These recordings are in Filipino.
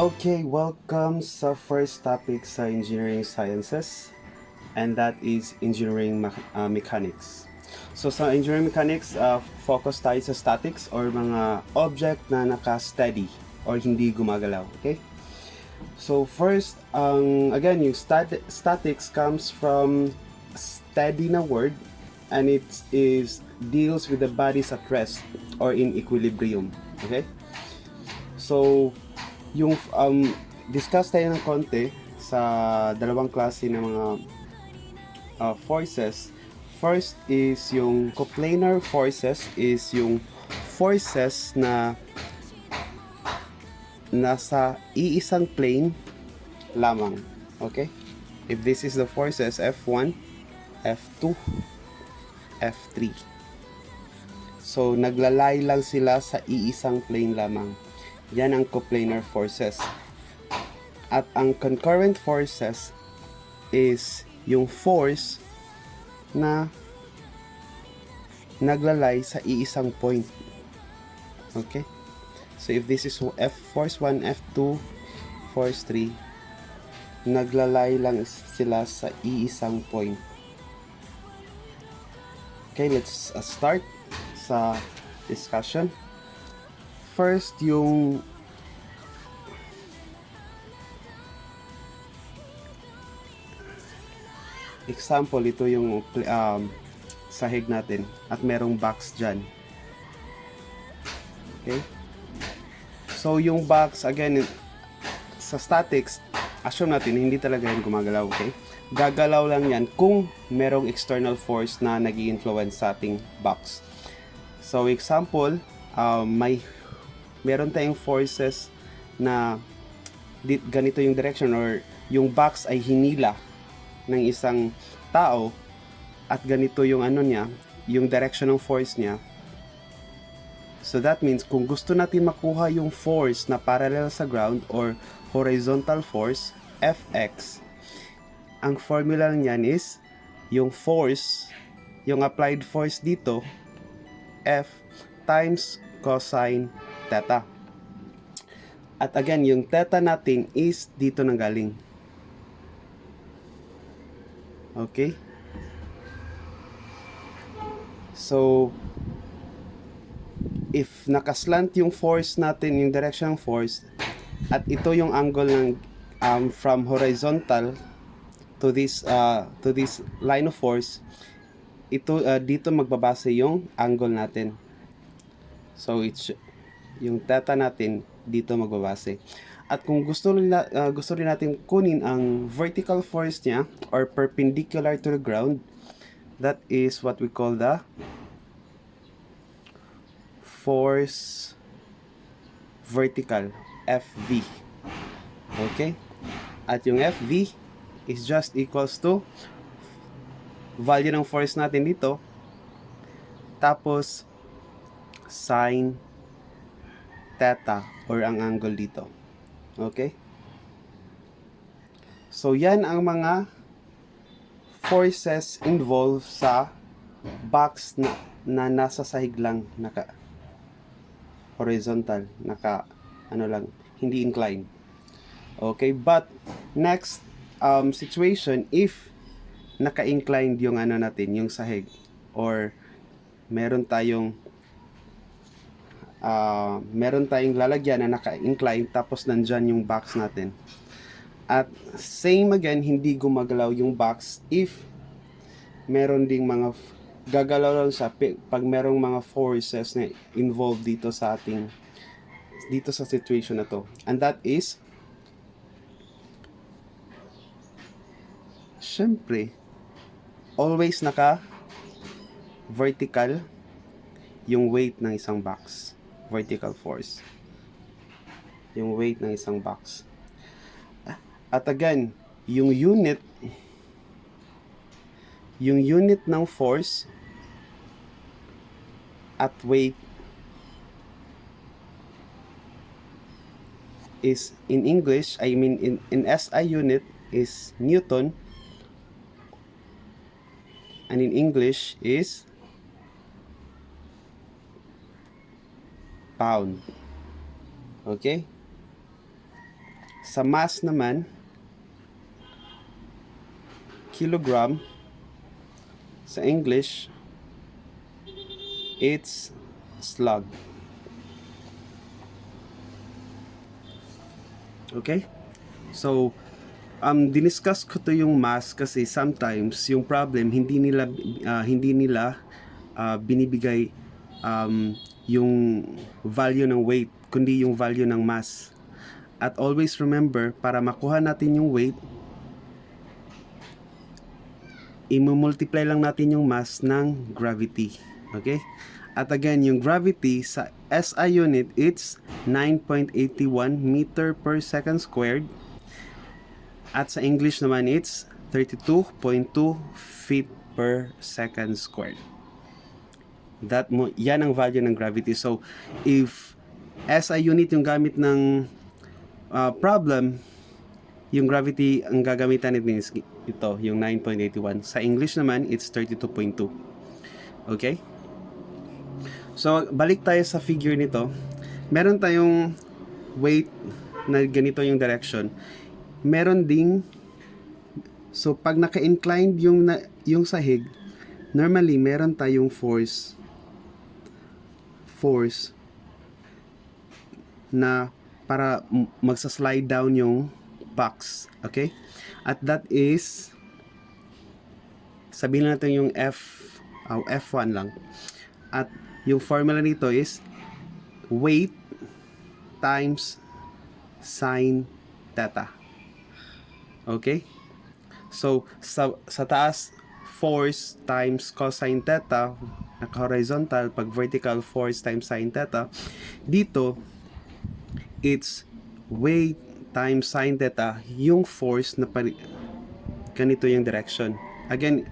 Okay, welcome sa first topic sa engineering sciences, and that is engineering mechanics. So sa engineering mechanics, focus tayo sa statics or mga object na naka-steady or hindi gumagalaw, okay? So first, again, yung statics comes from steady na word, and it is deals with the bodies at rest or in equilibrium, okay? So yung discuss tayo ng konti sa dalawang klase ng mga forces. First is yung coplanar forces, is yung forces na nasa iisang plane lamang. Okay? If this is the forces F1, F2, F3. So naglalay lang sila sa iisang plane lamang. Yan ang coplanar forces. At ang concurrent forces is yung force na naglalay sa iisang point. Okay? So if this is F force 1, F2, force 3, naglalay lang sila sa iisang point. Okay, let's start sa discussion. First, yung example, ito yung sahig natin at merong box dyan. Okay? So, yung box, again, sa statics, assume natin, hindi talaga yan gumagalaw, okay? Gagalaw lang yan kung merong external force na nag-i-influence sa ating box. So, example, meron tayong forces na ganito yung direction, or yung box ay hinila ng isang tao at ganito yung niya, yung direction ng force niya. So that means kung gusto natin makuha yung force na parallel sa ground or horizontal force, Fx, ang formula niyan is yung force, yung applied force dito, F times cosine theta. At again, yung theta natin is dito nang galing. Okay? So, if nakaslant yung force natin, yung direction ng force, at ito yung angle ng from horizontal to this line of force, ito dito magbabase yung angle natin. So it's yung theta natin dito magbabase. At kung gusto rin natin kunin ang vertical force niya or perpendicular to the ground, that is what we call the force vertical, FV. Okay? At yung FV is just equals to value ng force natin dito tapos sine theta or ang angle dito. Okay? So yan ang mga forces involved sa box na nasa sahig lang, naka horizontal, naka lang, hindi incline. Okay, but next situation, if naka-inclined yung natin, yung sahig, or meron tayong lalagyan na naka-incline tapos nandyan yung box natin. At same again, hindi gumagalaw yung box if meron ding mga gagalaw lang sa pag merong mga forces na involved dito sa situation na to. And that is, syempre, always naka vertical yung weight ng isang box. Vertical force. Yung weight ng isang box. At again, yung unit ng force at weight is in English, I mean in SI unit is Newton, and in English is pound. Okay? Sa mass naman, kilogram. Sa English, it's slug. Okay? So, diniscuss ko to yung mass kasi sometimes yung problem hindi nila binibigay yung value ng weight kundi yung value ng mass. At always remember, para makuha natin yung weight, i-multiply lang natin yung mass ng gravity. Okay? At again, yung gravity sa SI unit, it's 9.81 meter per second squared. At sa English naman, it's 32.2 feet per second squared. Yan ang value ng gravity. So, if SI unit yung gamit ng problem, yung gravity ang gagamitan natin is ito, yung 9.81. Sa English naman, it's 32.2. Okay? So, balik tayo sa figure nito. Meron tayong weight na ganito yung direction. Meron ding, so pag naka-inclined yung sahig, normally meron tayong force na para magsa-slide down yung box. Okay? At that is, sabihin natin yung F1 lang. At yung formula nito is weight times sine theta. Okay? So, sa taas, force times cosine theta, naka-horizontal. Pag vertical, force times sine theta. Dito, it's weight times sine theta, yung force na ganito yung direction. Again,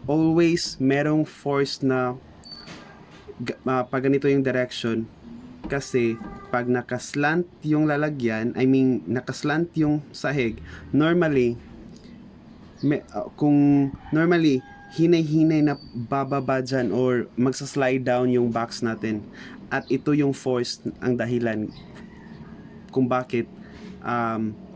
always merong force na pag ganito yung direction, kasi pag nakaslant yung lalagyan, nakaslant yung sahig, normally kung normally hinay-hinay na bababa dyan or magsa-slide down yung box natin, at ito yung force ang dahilan kung bakit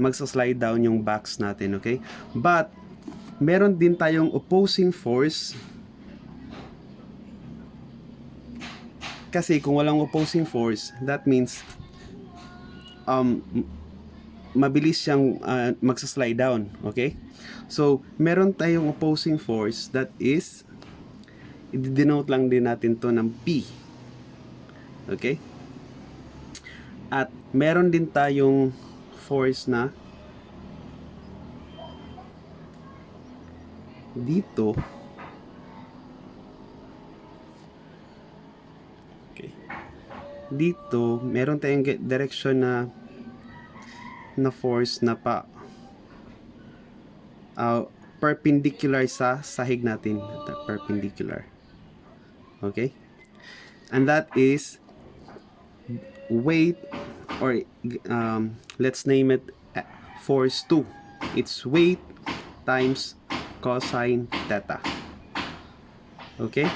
magsa-slide down yung box natin. Okay? But meron din tayong opposing force. Kasi kung walang opposing force, that means mabilis siyang magsa-slide down. Okay? So, meron tayong opposing force, that is, i-denote lang din natin to ng P. Okay? At meron din tayong force na dito. Okay. Dito, meron tayong direction na force na perpendicular sa sahig natin. Perpendicular. Okay? And that is weight, or let's name it force 2. It's weight times cosine theta. Okay?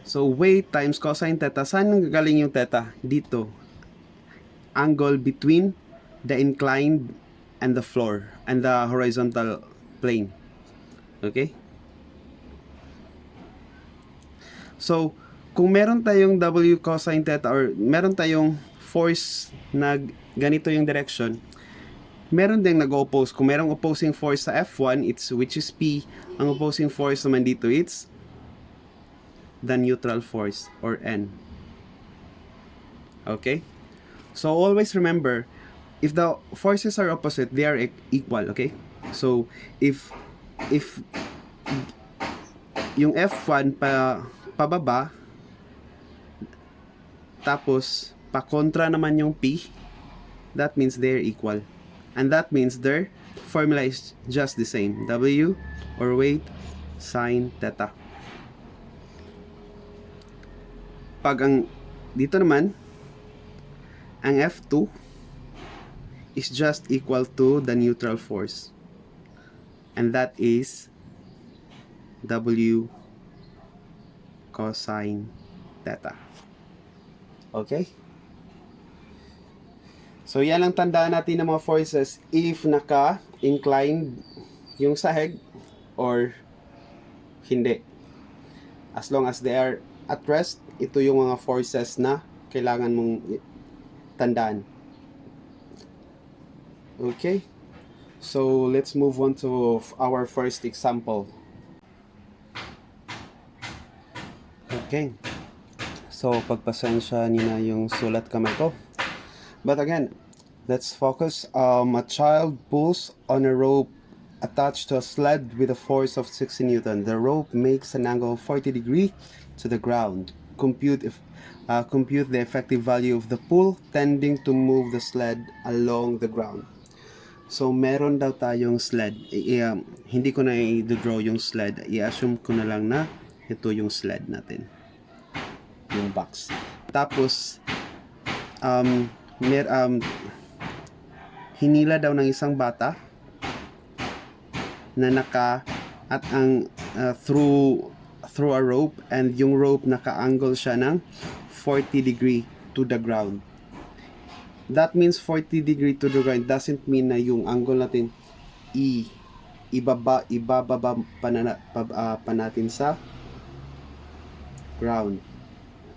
So, weight times cosine theta. Saan galing yung theta? Dito. Angle between the inclined and the floor and the horizontal plane. Okay? So, kung meron tayong W cosine theta or meron tayong force na ganito yung direction, meron ding nag-oppose. Kung merong opposing force sa F1, which is P, ang opposing force naman dito, it's the neutral force or N. Okay? So, always remember, if the forces are opposite, they are equal. Okay? So, if yung F1 pababa, tapos pa-kontra naman yung P, that means they're equal. And that means their formula is just the same. W, or weight, sine theta. Pag dito naman, ang F2 is just equal to the neutral force. And that is W cosine theta. Okay? So, yan ang tandaan natin ng mga forces if naka-inclined yung sahig or hindi. As long as they are at rest, ito yung mga forces na kailangan mong tandaan. Okay? So, let's move on to our first example. Okay. So, pagpasensya niyo na yung sulat kamay ko. But again, let's focus. A child pulls on a rope attached to a sled with a force of 60 Newton. The rope makes an angle of 40 degrees to the ground. Compute the effective value of the pull tending to move the sled along the ground. So, meron daw tayong sled. Hindi ko na i-draw yung sled. I-assume ko na lang na ito yung sled natin. Yung box. Tapos, hinila daw ng isang bata na at ang through a rope, and yung rope naka-angle siya ng 40 degree to the ground. That means 40 degree to the ground doesn't mean na yung angle natin ibababa pa natin sa ground.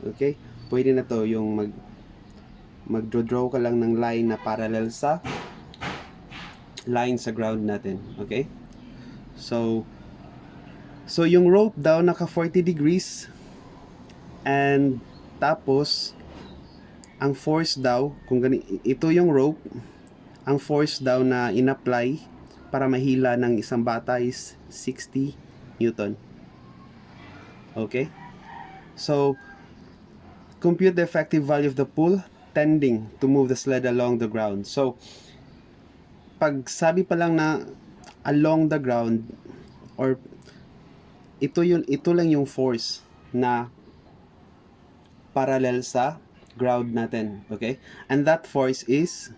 Okay? Pwede na to yung mag-draw ka lang ng line na parallel sa line sa ground natin. Okay? So yung rope daw naka 40 degrees, and tapos ang force daw, kung ito yung rope, ang force daw na in-apply para mahila ng isang bata is 60 Newton. Okay? So, compute the effective value of the pull tending to move the sled along the ground. So, pag sabi pa lang na along the ground, or ito lang yung force na parallel sa ground natin, okay? And that force is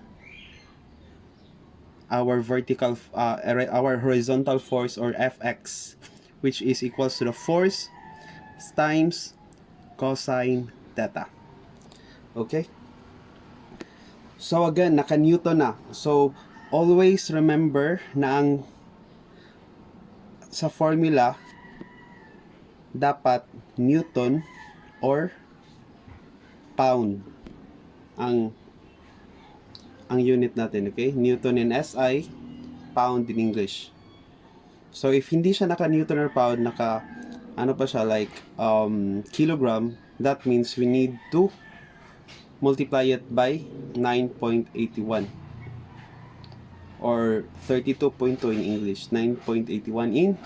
our horizontal force, or Fx, which is equals to the force times cosine theta. Okay? So again, naka-Newton na. So always remember na sa formula dapat Newton or pound ang unit natin, okay? Newton in SI, pound in English. So if hindi siya naka Newton or pound, naka ano pa siya, like kilogram, that means we need to multiply it by 9.81 or 32.2 in English, 9.81 in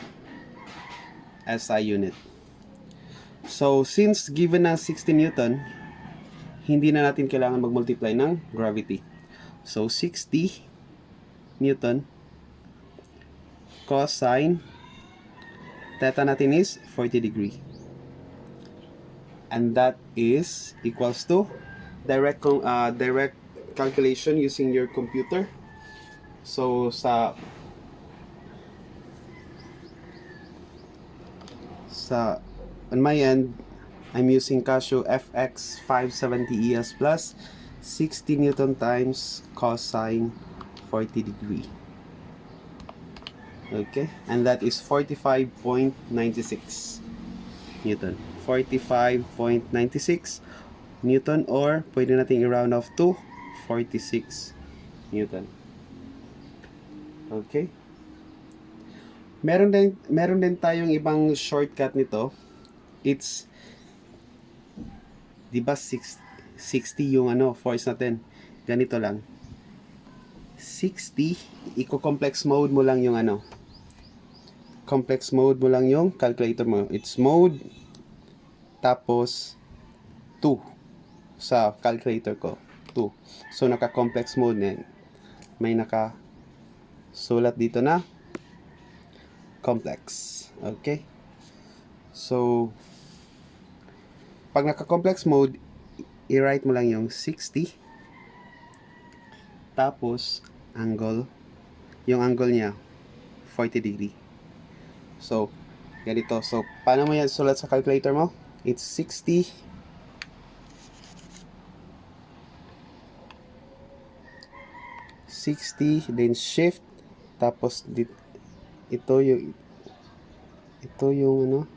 SI unit. So since given na 60 Newton, hindi na natin kailangan mag-multiply ng gravity. So 60 Newton cosine theta natin is 40 degree. And that is equals to direct calculation using your computer. So on my end, I'm using Casio FX 570 ES plus 60 Newton times cosine 40 degree. Okay, and that is 45.96 Newton. 45.96 Newton, or pwede natin i-round off to 46 Newton. Okay. Meron din tayong ibang shortcut nito. It's, di ba 60 yung force natin. Ganito lang. 60, i-complex mode mo lang yung complex mode mo lang yung calculator mo. It's mode tapos 2 sa calculator ko. 2. So naka-complex mode na. May sulat dito na complex. Okay? So pag naka-complex mode, i-write mo lang yung 60 tapos angle, yung angle niya 40 degree. So ganito. So paano mo yan sulat sa calculator mo? It's 60 60, then shift, tapos ito yung ano,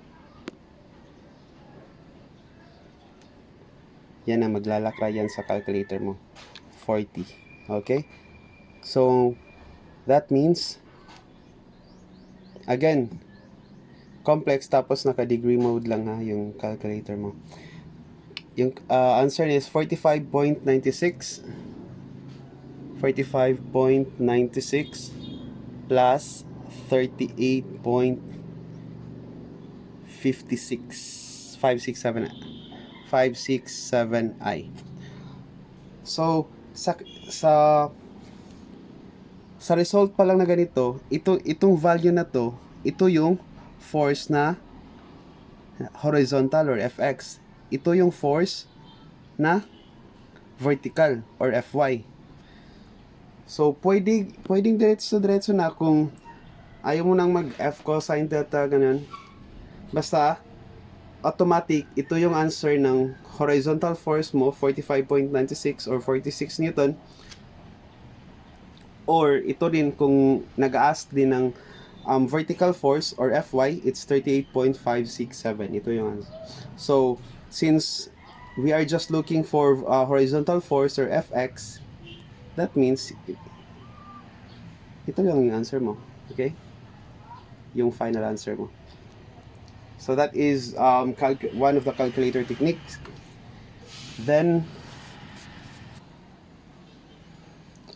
yan ang maglalakra yan sa calculator mo, 40. Okay, so that means again complex, tapos naka degree mode lang ha yung calculator mo. Yung answer is 45.96 plus 38.56 567i. So sa sa result pa lang na ganito, itong value na to, ito yung force na horizontal or Fx. Ito yung force na vertical or Fy. So pwedeng diretso na kung ayaw mo nang mag F cosine theta ganun. Basta automatic, ito yung answer ng horizontal force mo, 45.96 or 46 Newton. Or ito din kung nag-ask din ng vertical force or Fy, it's 38.567. Ito yung answer. So since we are just looking for horizontal force or Fx, that means ito lang yung answer mo. Okay? Yung final answer mo. So that is one of the calculator techniques. Then,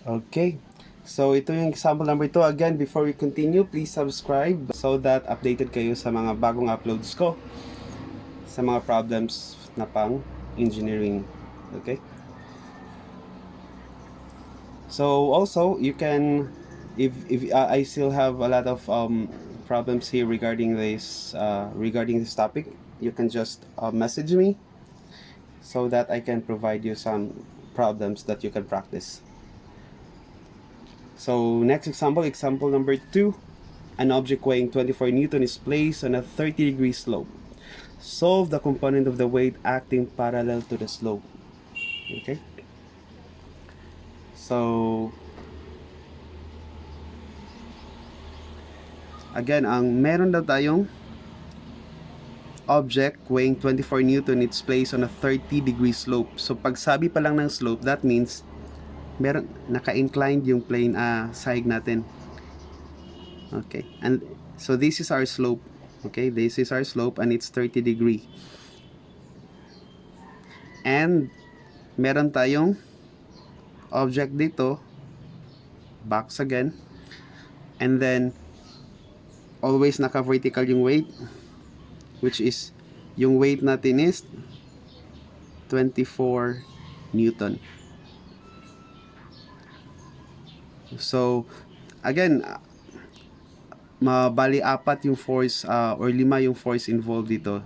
okay. So ito yung example number 2. Again, before we continue, please subscribe so that updated kayo sa mga bagong uploads ko sa mga problems na pang engineering. Okay? So also, you can, if I still have a lot of problems here regarding this topic, you can just message me so that I can provide you some problems that you can practice. So next example number 2. An object weighing 24 Newton is placed on a 30-degree slope. Solve the component of the weight acting parallel to the slope. Okay? So again, meron daw tayong object weighing 24 Newton, it's placed on a 30-degree slope. So pag sabi pa lang ng slope, that means meron naka-inclined yung plane side natin. Okay, and so this is our slope. Okay, this is our slope and it's 30 degree. And meron tayong object dito, box again, and then always naka-vertical yung weight, which is yung weight natin is 24 Newton. So again, mabali apat yung force or 5 yung force involved dito.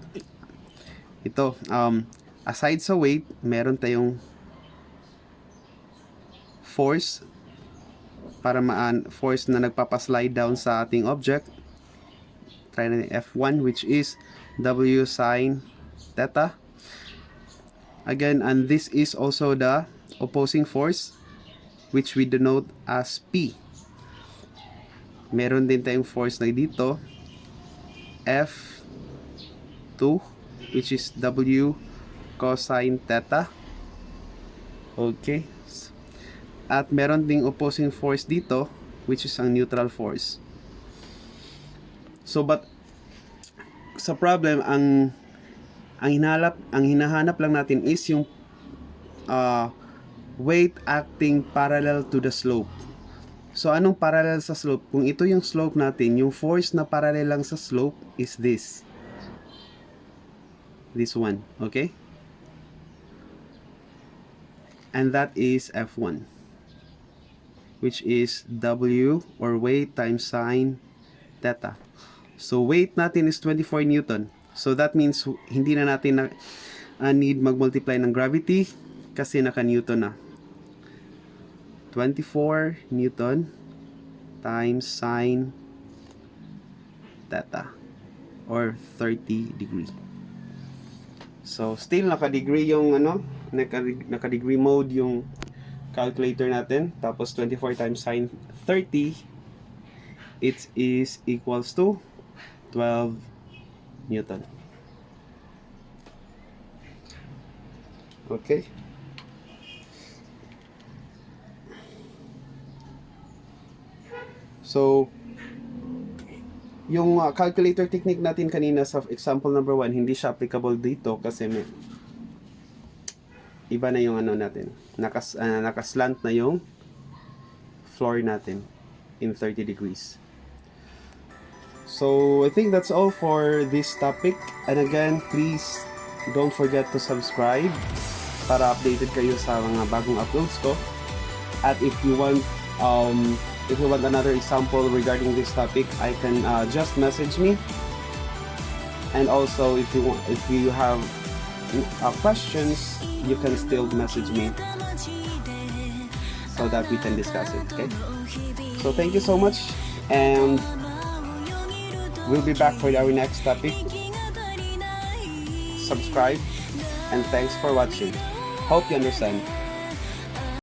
Ito, aside sa weight, meron tayong force force na nagpapaslide down sa ating object. Try natin F1, which is W sine theta. Again, and this is also the opposing force, which we denote as P. Meron din tayong force na dito, F2, which is W cosine theta. Okay. At meron ding opposing force dito, which is ang neutral force. So but sa problem, ang hinahanap lang natin is yung weight acting parallel to the slope. So anong parallel sa slope? Kung ito yung slope natin, yung force na parallel lang sa slope is this one, okay? And that is F1, which is W or weight times sine theta. So weight natin is 24 Newton. So that means hindi na natin need mag-multiply ng gravity kasi naka-Newton na. 24 Newton times sine theta or 30 degree. So still naka-degree yung naka-degree mode yung calculator natin. Tapos 24 times sine 30, it is equals to 12 Newton. Okay. So, yung calculator technique natin kanina sa example number 1, hindi siya applicable dito kasi may iba na yung ano natin. Nakaslant na yung floor natin in 30 degrees. So, I think that's all for this topic. And again, please don't forget to subscribe para updated kayo sa mga bagong uploads ko. At if you want another example regarding this topic, I can just message me. And also, if you have questions, you can still message me so that we can discuss it. Okay. So thank you so much, and we'll be back for our next topic. Subscribe, and thanks for watching. Hope you understand.